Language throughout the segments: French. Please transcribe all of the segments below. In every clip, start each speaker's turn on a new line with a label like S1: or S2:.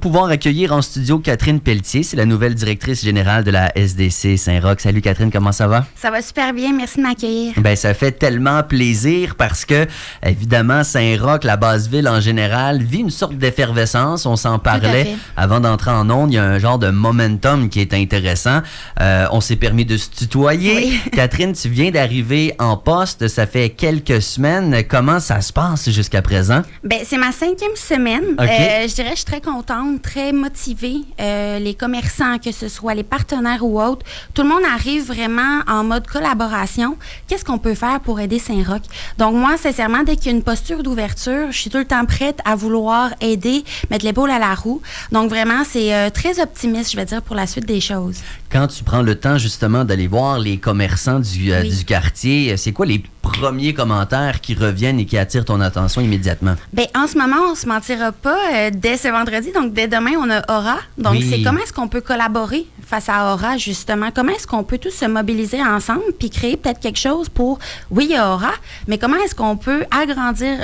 S1: Pouvoir accueillir en studio Catherine Pelletier, c'est la nouvelle directrice générale de la SDC Saint-Roch. Salut Catherine, comment ça va?
S2: Ça va super bien, merci de m'accueillir.
S1: Ben ça fait tellement plaisir parce que, évidemment, Saint-Roch, la basse-ville en général, vit une sorte d'effervescence. On s'en parlait avant d'entrer en ondes. Il y a un genre de momentum qui est intéressant. On s'est permis de se tutoyer. Oui. Catherine, tu viens d'arriver en poste, ça fait quelques semaines. Comment ça se passe jusqu'à présent?
S2: Ben c'est ma 5e semaine.
S1: Okay.
S2: Je dirais, je suis très contente, très motivée. Les commerçants, que ce soit les partenaires ou autres, tout le monde arrive vraiment en mode collaboration. Qu'est-ce qu'on peut faire pour aider Saint-Roch? Donc moi, sincèrement, dès qu'il y a une posture d'ouverture, je suis tout le temps prête à vouloir aider, mettre l'épaule à la roue. Donc vraiment, c'est très optimiste, je vais dire, pour la suite des choses.
S1: Quand tu prends le temps justement d'aller voir les commerçants du quartier, c'est quoi les premiers commentaires qui reviennent et qui attirent ton attention immédiatement?
S2: Bien, en ce moment, on ne se mentira pas. Dès ce vendredi, donc dès demain, on a Aura. Donc, c'est comment est-ce qu'on peut collaborer face à Aura, justement? Comment est-ce qu'on peut tous se mobiliser ensemble puis créer peut-être quelque chose pour, oui, il y a Aura, mais comment est-ce qu'on peut agrandir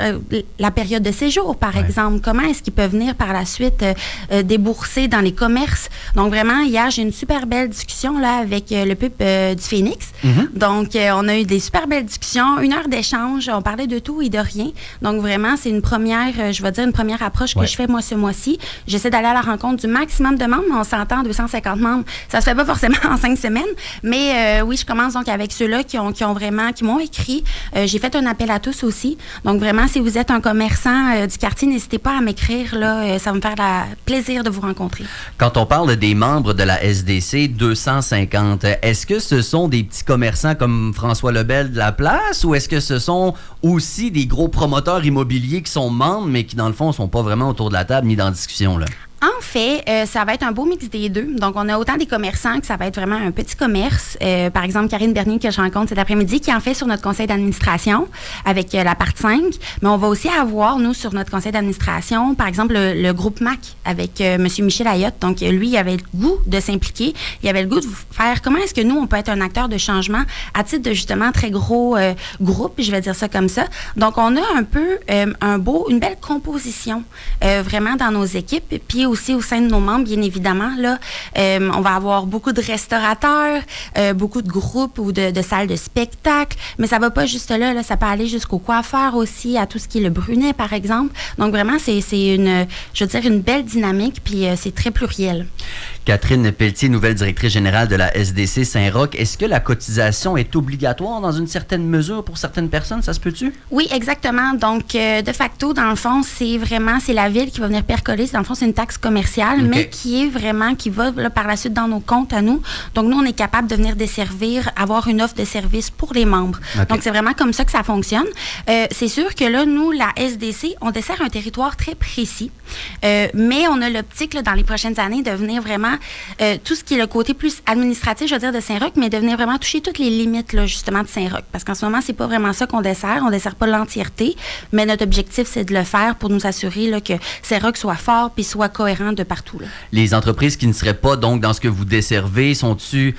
S2: la période de séjour, par exemple? Comment est-ce qu'ils peuvent venir par la suite débourser dans les commerces? Donc, vraiment, hier, j'ai une super belle discussion là, avec le pub du Phoenix. Donc, on a eu des super belles discussions, 1 heure d'échange, on parlait de tout et de rien. Donc, vraiment, c'est une première, je vais dire, une première approche que je fais, moi, ce mois-ci. J'essaie d'aller à la rencontre du maximum de membres, mais on s'entend 250 membres. Ça se fait pas forcément en 5 semaines, mais oui, je commence donc avec ceux-là qui m'ont écrit. J'ai fait un appel à tous aussi. Donc, vraiment, si vous êtes un commerçant du quartier, n'hésitez pas à m'écrire, là. Ça va me faire plaisir de vous rencontrer.
S1: Quand on parle des membres de la SDC, 250, est-ce que ce sont des petits commerçants comme François Lebel de la place ou est-ce que ce sont aussi des gros promoteurs immobiliers qui sont membres, mais qui, dans le fond, ne sont pas vraiment autour de la table ni dans la discussion, là?
S2: En fait, ça va être un beau mix des deux. Donc, on a autant des commerçants que ça va être vraiment un petit commerce. Par exemple, Karine Bernier, que je rencontre cet après-midi, qui en fait sur notre conseil d'administration avec la partie 5. Mais on va aussi avoir, nous, sur notre conseil d'administration, par exemple, le groupe MAC avec M. Michel Ayotte. Donc, lui, il avait le goût de s'impliquer. Il avait le goût de faire comment est-ce que nous, on peut être un acteur de changement à titre de, justement, très gros groupe, je vais dire ça comme ça. Donc, on a un peu une belle composition vraiment dans nos équipes. Puis aussi au sein de nos membres, bien évidemment, là, on va avoir beaucoup de restaurateurs, beaucoup de groupes ou de salles de spectacle, mais ça va pas juste là, ça peut aller jusqu'aux coiffeurs aussi, à tout ce qui est le Brunet, par exemple. Donc vraiment, c'est une belle dynamique, puis c'est très pluriel.
S1: Catherine Pelletier, nouvelle directrice générale de la SDC Saint-Roch, est-ce que la cotisation est obligatoire dans une certaine mesure pour certaines personnes? Ça se peut-tu?
S2: Oui, exactement. Donc, de facto, dans le fond, c'est la ville qui va venir percoler. Dans le fond, c'est une taxe commerciale, mais qui va là, par la suite dans nos comptes à nous. Donc, nous, on est capable de venir desservir, avoir une offre de service pour les membres. Donc, c'est vraiment comme ça que ça fonctionne. C'est sûr que là, nous, la SDC, on dessert un territoire très précis, mais on a l'optique, là, dans les prochaines années, de venir vraiment tout ce qui est le côté plus administratif, je veux dire, de Saint-Roch, mais de venir vraiment toucher toutes les limites, là, justement, de Saint-Roch. Parce qu'en ce moment, c'est pas vraiment ça qu'on dessert. On dessert pas l'entièreté, mais notre objectif, c'est de le faire pour nous assurer là, que Saint-Roch soit fort puis soit cohérent de partout. Là.
S1: Les entreprises qui ne seraient pas donc dans ce que vous desservez, sont-tu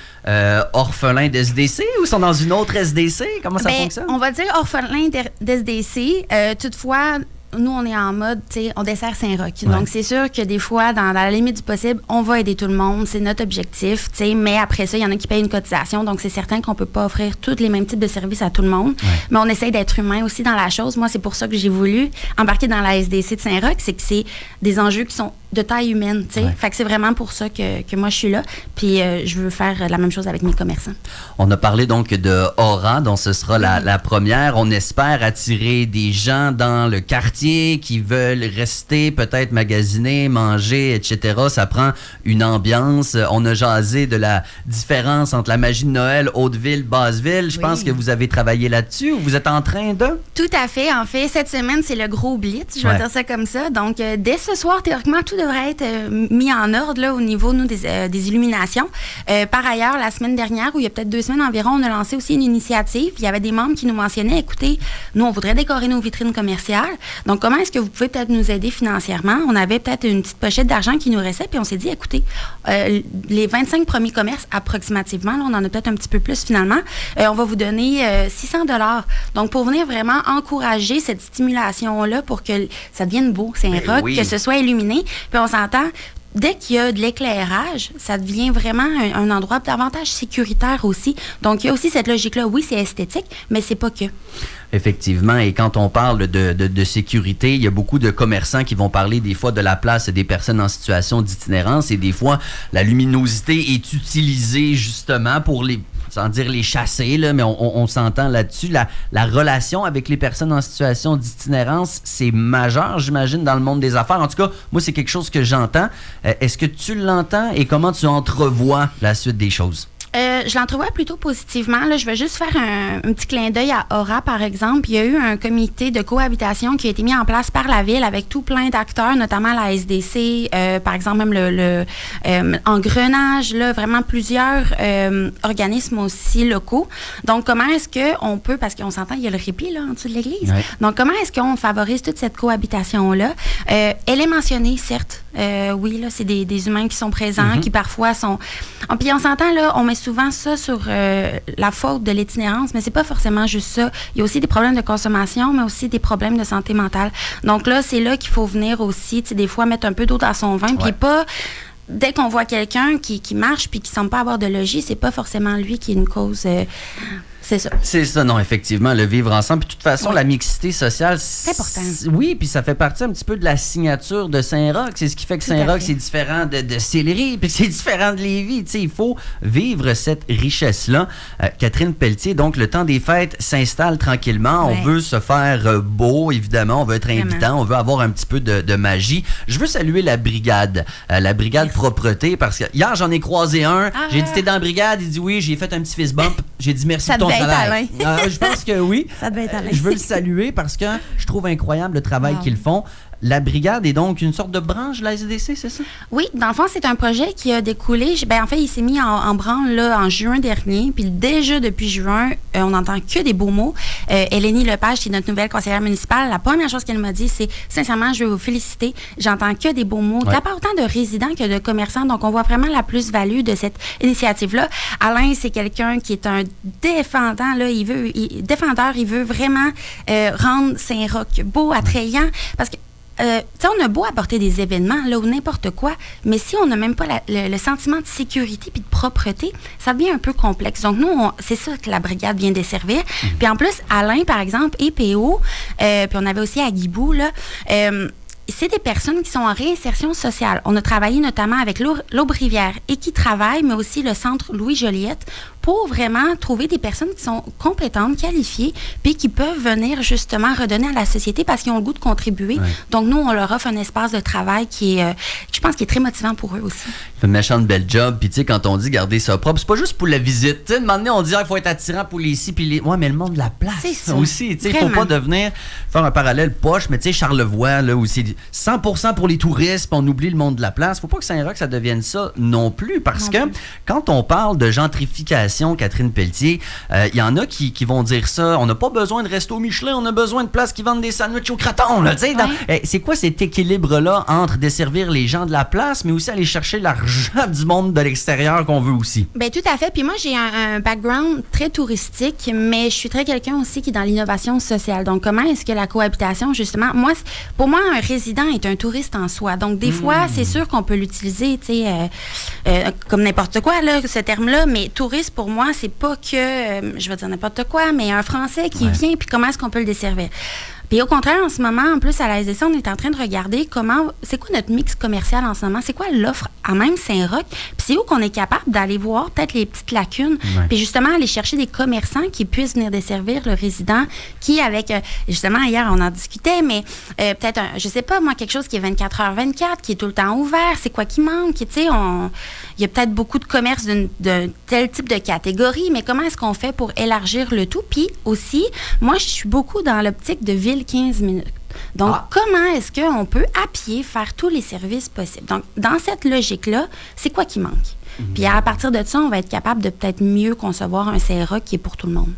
S1: orphelins d'SDC ou sont dans une autre SDC? Comment ça fonctionne?
S2: On va dire orphelins d'SDC. Toutefois, nous, on est en mode, tu sais, on dessert Saint-Roch. Donc, c'est sûr que des fois, dans la limite du possible, on va aider tout le monde. C'est notre objectif, tu sais. Mais après ça, il y en a qui payent une cotisation. Donc, c'est certain qu'on peut pas offrir tous les mêmes types de services à tout le monde. Mais on essaye d'être humain aussi dans la chose. Moi, c'est pour ça que j'ai voulu embarquer dans la SDC de Saint-Roch. C'est que c'est des enjeux qui sont de taille humaine, tu sais. Fait que c'est vraiment pour ça que moi, je suis là. Puis, je veux faire la même chose avec mes commerçants.
S1: On a parlé donc de Aura, dont ce sera la première. On espère attirer des gens dans le quartier qui veulent rester, peut-être magasiner, manger, etc. Ça prend une ambiance. On a jasé de la différence entre la magie de Noël, Haute-Ville, Basse-Ville. Je pense que vous avez travaillé là-dessus ou vous êtes en train de?
S2: Tout à fait. En fait, cette semaine, c'est le gros blitz. Je vais dire ça comme ça. Donc, dès ce soir, théoriquement, tout devrait être mis en ordre là, au niveau, nous, des illuminations. Par ailleurs, la semaine dernière, ou il y a peut-être 2 semaines environ, on a lancé aussi une initiative. Il y avait des membres qui nous mentionnaient, écoutez, nous, on voudrait décorer nos vitrines commerciales. Donc, comment est-ce que vous pouvez peut-être nous aider financièrement? On avait peut-être une petite pochette d'argent qui nous restait, puis on s'est dit, écoutez, les 25 premiers commerces, approximativement, là, on en a peut-être un petit peu plus finalement, on va vous donner 600 $. Donc, pour venir vraiment encourager cette stimulation-là pour que ça devienne beau, Saint-Roch, que ce soit illuminé. Puis on s'entend, dès qu'il y a de l'éclairage, ça devient vraiment un endroit davantage sécuritaire aussi. Donc, il y a aussi cette logique-là. Oui, c'est esthétique, mais c'est pas que.
S1: Effectivement, et quand on parle de sécurité, il y a beaucoup de commerçants qui vont parler des fois de la place des personnes en situation d'itinérance et des fois, la luminosité est utilisée justement pour sans dire les chasser, là, mais on s'entend là-dessus. La relation avec les personnes en situation d'itinérance, c'est majeur, j'imagine, dans le monde des affaires. En tout cas, moi, c'est quelque chose que j'entends. Est-ce que tu l'entends et comment tu entrevois la suite des choses?
S2: Je l'entrevois plutôt positivement. Là, je vais juste faire un petit clin d'œil à Aura, par exemple. Il y a eu un comité de cohabitation qui a été mis en place par la Ville avec tout plein d'acteurs, notamment la SDC, par exemple même le Engrenage, là, vraiment plusieurs organismes aussi locaux. Donc, comment est-ce qu'on peut, parce qu'on s'entend, il y a le répit là, en dessous de l'église. Ouais. Donc, comment est-ce qu'on favorise toute cette cohabitation-là? Elle est mentionnée, certes. Oui, là, c'est des humains qui sont présents, qui parfois sont... Puis on s'entend, là, on met souvent ça sur la faute de l'itinérance, mais c'est pas forcément juste ça. Il y a aussi des problèmes de consommation, mais aussi des problèmes de santé mentale. Donc là, c'est là qu'il faut venir aussi, tu sais, des fois, mettre un peu d'eau dans son vin, puis pas... Dès qu'on voit quelqu'un qui marche puis qui semble pas avoir de logis, c'est pas forcément lui qui est une cause... C'est ça. C'est ça,
S1: non, effectivement, le vivre ensemble. Puis de toute façon, la mixité sociale...
S2: C'est important.
S1: Oui, puis ça fait partie un petit peu de la signature de Saint-Roch. C'est ce qui fait que Saint-Roch, c'est différent de Sillery, puis c'est différent de Lévis. Tu sais, il faut vivre cette richesse-là. Catherine Pelletier, donc, le temps des fêtes s'installe tranquillement. Ouais. On veut se faire beau, évidemment. On veut être invitant. On veut avoir un petit peu de magie. Je veux saluer la brigade. La brigade propreté, parce que hier, j'en ai croisé un. J'ai dit, t'es dans la brigade? Il dit oui. J'ai fait un petit fist bump. J'ai dit merci de ton travail. Je pense que oui.
S2: Ça devait être Alain.
S1: Je veux le saluer parce que je trouve incroyable le travail qu'ils font. La brigade est donc une sorte de branche de la SDC, c'est ça?
S2: Oui, dans le fond, c'est un projet qui a découlé. En fait, il s'est mis en branle là, en juin dernier. Puis déjà, depuis juin, on n'entend que des beaux mots. Hélénie Lepage, qui est notre nouvelle conseillère municipale, la première chose qu'elle m'a dit, c'est « Sincèrement, je veux vous féliciter. J'entends que des beaux mots. » De la part autant de résidents que de commerçants. Donc, on voit vraiment la plus-value de cette initiative-là. Alain, c'est quelqu'un qui est un défendant. Là, il veut vraiment rendre Saint-Roch beau, attrayant. Parce que on a beau apporter des événements, là, ou n'importe quoi, mais si on n'a même pas le sentiment de sécurité puis de propreté, ça devient un peu complexe. Donc, nous, c'est ça que la brigade vient desservir. Puis en plus, Alain, par exemple, et PO, puis on avait aussi à Guibou, là, c'est des personnes qui sont en réinsertion sociale. On a travaillé notamment avec l'Aube-Rivière et qui travaille, mais aussi le centre Louis-Joliette, pour vraiment trouver des personnes qui sont compétentes, qualifiées, puis qui peuvent venir justement redonner à la société parce qu'ils ont le goût de contribuer. Ouais. Donc, nous, on leur offre un espace de travail qui est, je pense, qui est très motivant pour eux aussi.
S1: C'est une méchante belle job. Puis, tu sais, quand on dit garder ça propre, c'est pas juste pour la visite. Tu sais, un moment donné, on dit qu'il faut être attirant pour les ci, puis les... Ouais, mais le monde de la place
S2: c'est ça.
S1: Aussi. Tu sais, il faut pas devenir, faire un parallèle poche, mais tu sais, Charlevoix, là, où c'est 100% pour les touristes, puis on oublie le monde de la place. Faut pas que Saint-Roch, ça devienne ça non plus. Parce que quand on parle de gentrification, Catherine Pelletier, il y en a qui vont dire ça. On n'a pas besoin de resto Michelin, on a besoin de places qui vendent des sandwichs au craton. Là, c'est quoi cet équilibre-là entre desservir les gens de la place, mais aussi aller chercher l'argent du monde de l'extérieur qu'on veut aussi?
S2: Bien, tout à fait. Puis moi, j'ai un background très touristique, mais je suis très quelqu'un aussi qui est dans l'innovation sociale. Donc, comment est-ce que la cohabitation, justement... Pour moi, un résident est un touriste en soi. Donc, des fois, c'est sûr qu'on peut l'utiliser, tu sais, comme n'importe quoi, là, ce terme-là, mais touriste, pour moi, c'est pas que, je vais dire n'importe quoi, mais un Français qui vient, puis comment est-ce qu'on peut le desservir? Puis au contraire, en ce moment, en plus, à la SDC, on est en train de regarder c'est quoi notre mix commercial en ce moment, c'est quoi l'offre à même Saint-Roch, puis c'est où qu'on est capable d'aller voir peut-être les petites lacunes, puis justement aller chercher des commerçants qui puissent venir desservir le résident, qui avec, justement, hier, on en discutait, mais peut-être, je sais pas, moi, quelque chose qui est 24h24, qui est tout le temps ouvert, c'est quoi qui manque, tu sais, il y a peut-être beaucoup de commerces d'un tel type de catégorie, mais comment est-ce qu'on fait pour élargir le tout? Puis aussi, moi, je suis beaucoup dans l'optique de ville 15 minutes. Donc, comment est-ce qu'on peut, à pied, faire tous les services possibles? Donc, dans cette logique-là, c'est quoi qui manque? Puis à partir de ça, on va être capable de peut-être mieux concevoir un Saint-Roch qui est pour tout le monde.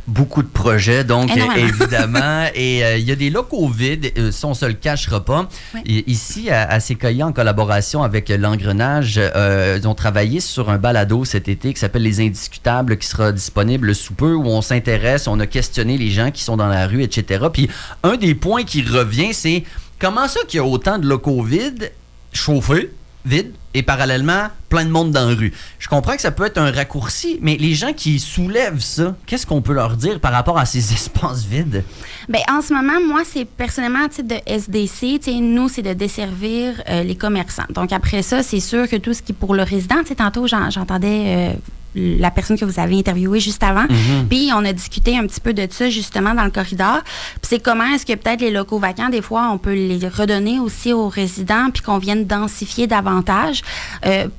S1: Beaucoup de projets, donc, évidemment. Et il y a des locaux vides, ça, on ne se le cachera pas. Oui. Ici, à Séquoia, en collaboration avec l'Engrenage, ils ont travaillé sur un balado cet été qui s'appelle Les Indiscutables, qui sera disponible sous peu, où on s'intéresse, on a questionné les gens qui sont dans la rue, etc. Puis, un des points qui revient, c'est comment ça qu'il y a autant de locaux vides chauffé, vide, et parallèlement, plein de monde dans la rue. Je comprends que ça peut être un raccourci, mais les gens qui soulèvent ça, qu'est-ce qu'on peut leur dire par rapport à ces espaces vides?
S2: Bien, en ce moment, moi, c'est personnellement à titre de SDC. Nous, c'est de desservir les commerçants. Donc, après ça, c'est sûr que tout ce qui est pour le résident, tantôt, j'entendais la personne que vous avez interviewée juste avant. Puis, on a discuté un petit peu de ça, justement, dans le corridor. Puis, c'est comment est-ce que peut-être les locaux vacants, des fois, on peut les redonner aussi aux résidents, puis qu'on vienne densifier davantage.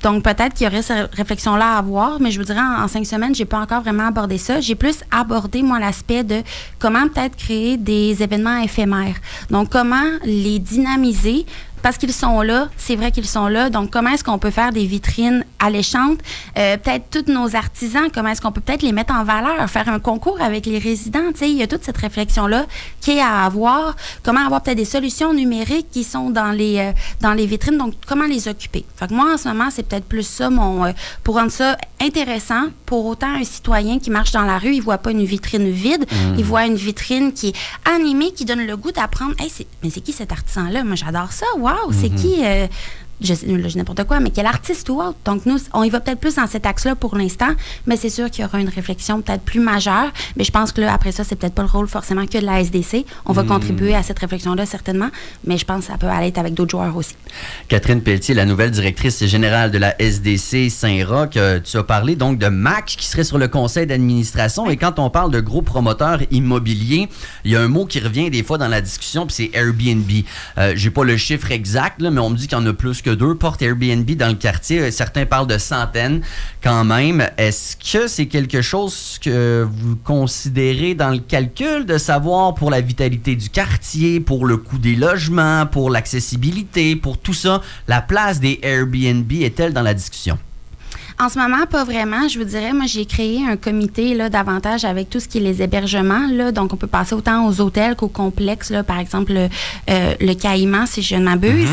S2: Donc, peut-être qu'il y aurait cette réflexion-là à avoir, mais je vous dirais, en 5 semaines, j'ai pas encore vraiment abordé ça. J'ai plus abordé, moi, l'aspect de comment peut-être créer des événements éphémères. Donc, comment les dynamiser, parce qu'ils sont là, c'est vrai qu'ils sont là. Donc, comment est-ce qu'on peut faire des vitrines alléchantes? Peut-être tous nos artisans, comment est-ce qu'on peut peut-être les mettre en valeur, faire un concours avec les résidents? Il y a toute cette réflexion-là qui est à avoir. Comment avoir peut-être des solutions numériques qui sont dans les vitrines. Donc, comment les occuper? Fait que moi, en ce moment, c'est peut-être plus ça, pour rendre ça intéressant. Pour autant, un citoyen qui marche dans la rue, il ne voit pas une vitrine vide. Il voit une vitrine qui est animée, qui donne le goût d'apprendre. Hey, mais c'est qui cet artisan-là? Moi, j'adore ça. Wow, c'est qui? Je dis n'importe quoi, mais quel artiste ou autre. Donc, nous, on y va peut-être plus dans cet axe-là pour l'instant, mais c'est sûr qu'il y aura une réflexion peut-être plus majeure. Mais je pense que là, après ça, c'est peut-être pas le rôle forcément que de la SDC. On va contribuer à cette réflexion-là, certainement, mais je pense que ça peut aller avec d'autres joueurs aussi.
S1: Catherine Pelletier, la nouvelle directrice générale de la SDC Saint-Roch, tu as parlé donc de MAC qui serait sur le conseil d'administration. Oui. Et quand on parle de gros promoteurs immobiliers, il y a un mot qui revient des fois dans la discussion, puis c'est Airbnb. J'ai pas le chiffre exact, là, mais on me dit qu'il y en a plus que 2 portes Airbnb dans le quartier. Certains parlent de centaines quand même. Est-ce que c'est quelque chose que vous considérez dans le calcul de savoir pour la vitalité du quartier, pour le coût des logements, pour l'accessibilité, pour tout ça, la place des Airbnb est-elle dans la discussion?
S2: En ce moment, pas vraiment. Je vous dirais, moi, j'ai créé un comité là, davantage avec tout ce qui est les hébergements. Là. Donc, on peut passer autant aux hôtels qu'aux complexes. Là. Par exemple, le Caïman, si je ne m'abuse.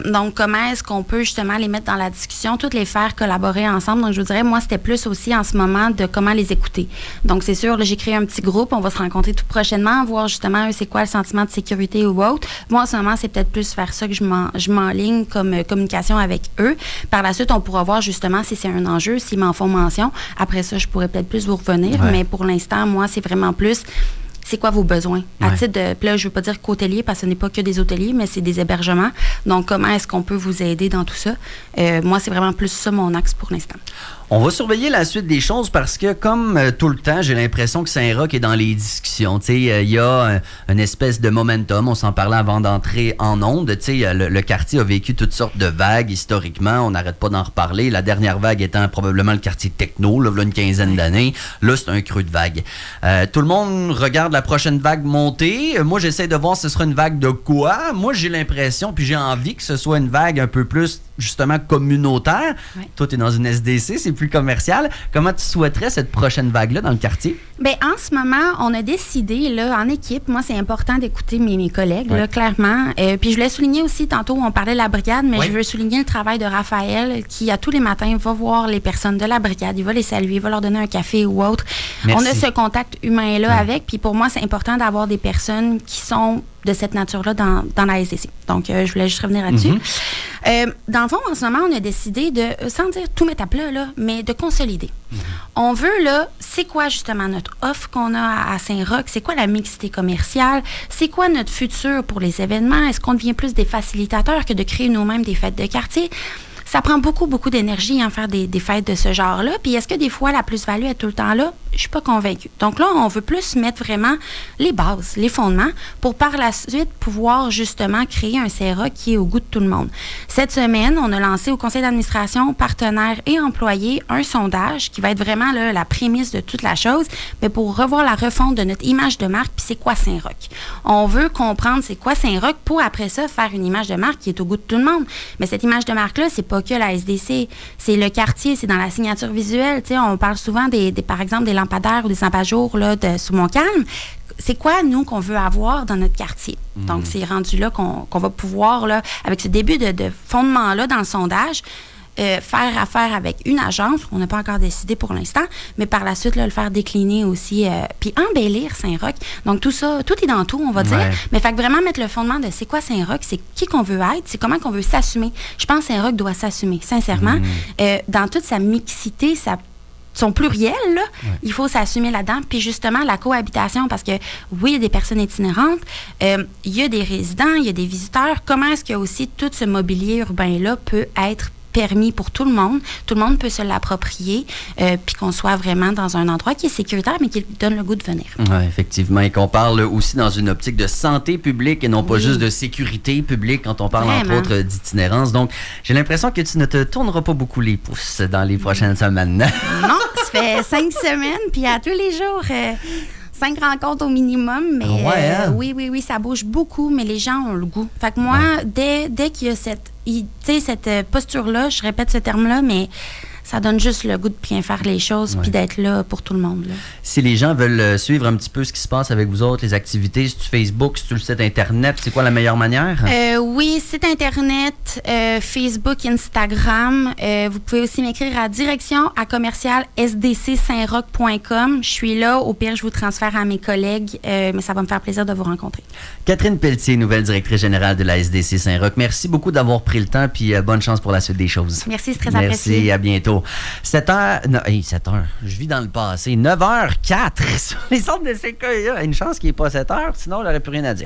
S2: Donc, comment est-ce qu'on peut justement les mettre dans la discussion, toutes les faire collaborer ensemble. Donc, je vous dirais, moi, c'était plus aussi en ce moment de comment les écouter. Donc, c'est sûr, là, j'ai créé un petit groupe. On va se rencontrer tout prochainement, voir justement, eux, c'est quoi le sentiment de sécurité ou autre. Moi, en ce moment, c'est peut-être plus faire ça que je m'enligne comme communication avec eux. Par la suite, on pourra voir justement si c'est un enjeu, s'ils m'en font mention. Après ça, je pourrais peut-être plus vous revenir, mais pour l'instant, moi, c'est vraiment plus c'est quoi vos besoins. À titre de, là, je ne veux pas dire qu'hôtelier, parce que ce n'est pas que des hôteliers, mais c'est des hébergements. Donc, comment est-ce qu'on peut vous aider dans tout ça? Moi, c'est vraiment plus ça mon axe pour l'instant.
S1: On va surveiller la suite des choses parce que, comme tout le temps, j'ai l'impression que Saint-Roch est dans les discussions. Il y a une espèce de momentum. On s'en parlait avant d'entrer en onde. Le quartier a vécu toutes sortes de vagues historiquement. On n'arrête pas d'en reparler. La dernière vague étant probablement le quartier techno, là une quinzaine d'années. Là, c'est un creux de vague. Tout le monde regarde la prochaine vague monter. Moi, j'essaie de voir ce sera une vague de quoi. Moi, j'ai l'impression, puis j'ai envie que ce soit une vague un peu plus, justement, communautaire. Ouais. Toi, tu es dans une SDC, c'est plus commercial. Comment tu souhaiterais cette prochaine vague-là dans le quartier?
S2: Bien, en ce moment, on a décidé, là, en équipe, moi, c'est important d'écouter mes collègues, là, clairement. Puis je voulais souligner aussi, tantôt, on parlait de la brigade, mais je veux souligner le travail de Raphaël, qui, à tous les matins, va voir les personnes de la brigade, il va les saluer, il va leur donner un café ou autre. Merci. On a ce contact humain-là avec, puis pour moi, c'est important d'avoir des personnes qui sont de cette nature-là dans la SDC. Donc, je voulais juste revenir là-dessus. Dans le fond, en ce moment, on a décidé de, sans dire tout mettre à plat, là, mais de consolider. On veut, là, c'est quoi justement notre offre qu'on a à Saint-Roch? C'est quoi la mixité commerciale? C'est quoi notre futur pour les événements? Est-ce qu'on devient plus des facilitateurs que de créer nous-mêmes des fêtes de quartier? Ça prend beaucoup, beaucoup d'énergie à faire des fêtes de ce genre-là. Puis est-ce que des fois, la plus-value est tout le temps là? Je suis pas convaincue. Donc là, on veut plus mettre vraiment les bases, les fondements, pour par la suite pouvoir justement créer un Saint-Roch qui est au goût de tout le monde. Cette semaine, on a lancé au conseil d'administration, partenaires et employés un sondage qui va être vraiment là, la prémisse de toute la chose, mais pour revoir la refonte de notre image de marque, puis c'est quoi Saint-Roch. On veut comprendre c'est quoi Saint-Roch pour après ça faire une image de marque qui est au goût de tout le monde. Mais cette image de marque-là, c'est pas que la SDC, c'est le quartier, c'est dans la signature visuelle. Tu sais, on parle souvent par exemple, des lampadaires ou des lampes-à-jour sous Montcalm. C'est quoi, nous, qu'on veut avoir dans notre quartier? Donc, c'est rendu là qu'on va pouvoir, là, avec ce début de fondement-là dans le sondage, faire affaire avec une agence, on n'a pas encore décidé pour l'instant, mais par la suite, là, le faire décliner aussi, puis embellir Saint-Roch. Donc, tout ça, tout est dans tout, on va dire. Mais fait que vraiment mettre le fondement de c'est quoi Saint-Roch, c'est qui qu'on veut être, c'est comment qu'on veut s'assumer. Je pense que Saint-Roch doit s'assumer, sincèrement. Dans toute sa mixité, son pluriel, là, il faut s'assumer là-dedans. Puis justement, la cohabitation, parce que oui, il y a des personnes itinérantes, il y a des résidents, il y a des visiteurs. Comment est-ce que aussi tout ce mobilier urbain-là peut être permis pour tout le monde peut se l'approprier, puis qu'on soit vraiment dans un endroit qui est sécuritaire, mais qui donne le goût de venir.
S1: Oui, effectivement, et qu'on parle aussi dans une optique de santé publique et non pas juste de sécurité publique quand on parle, entre autres, d'itinérance. Donc, j'ai l'impression que tu ne te tourneras pas beaucoup les pouces dans les prochaines semaines.
S2: Non, ça fait 5 semaines, puis à tous les jours... 5 rencontres au minimum, mais oui, ça bouge beaucoup, mais les gens ont le goût. Fait que moi, dès qu'il y a cette posture-là, je répète ce terme-là, mais ça donne juste le goût de bien faire les choses puis d'être là pour tout le monde. Là.
S1: Si les gens veulent suivre un petit peu ce qui se passe avec vous autres, les activités, c'est-tu Facebook, c'est-tu le site Internet, c'est quoi la meilleure manière?
S2: Oui, site Internet, Facebook, Instagram. Vous pouvez aussi m'écrire à direction@sdcsaintroch.com. Je suis là. Au pire, je vous transfère à mes collègues, mais ça va me faire plaisir de vous rencontrer.
S1: Catherine Pelletier, nouvelle directrice générale de la SDC Saint-Roch. Merci beaucoup d'avoir pris le temps puis bonne chance pour la suite des choses.
S2: Merci, c'est très apprécié.
S1: Merci, à bientôt. 7h, non, 7h, je vis dans le passé. 9h04 sur les centres de CKIA. Une chance qu'il n'est pas 7h, sinon on n'aurait plus rien à dire.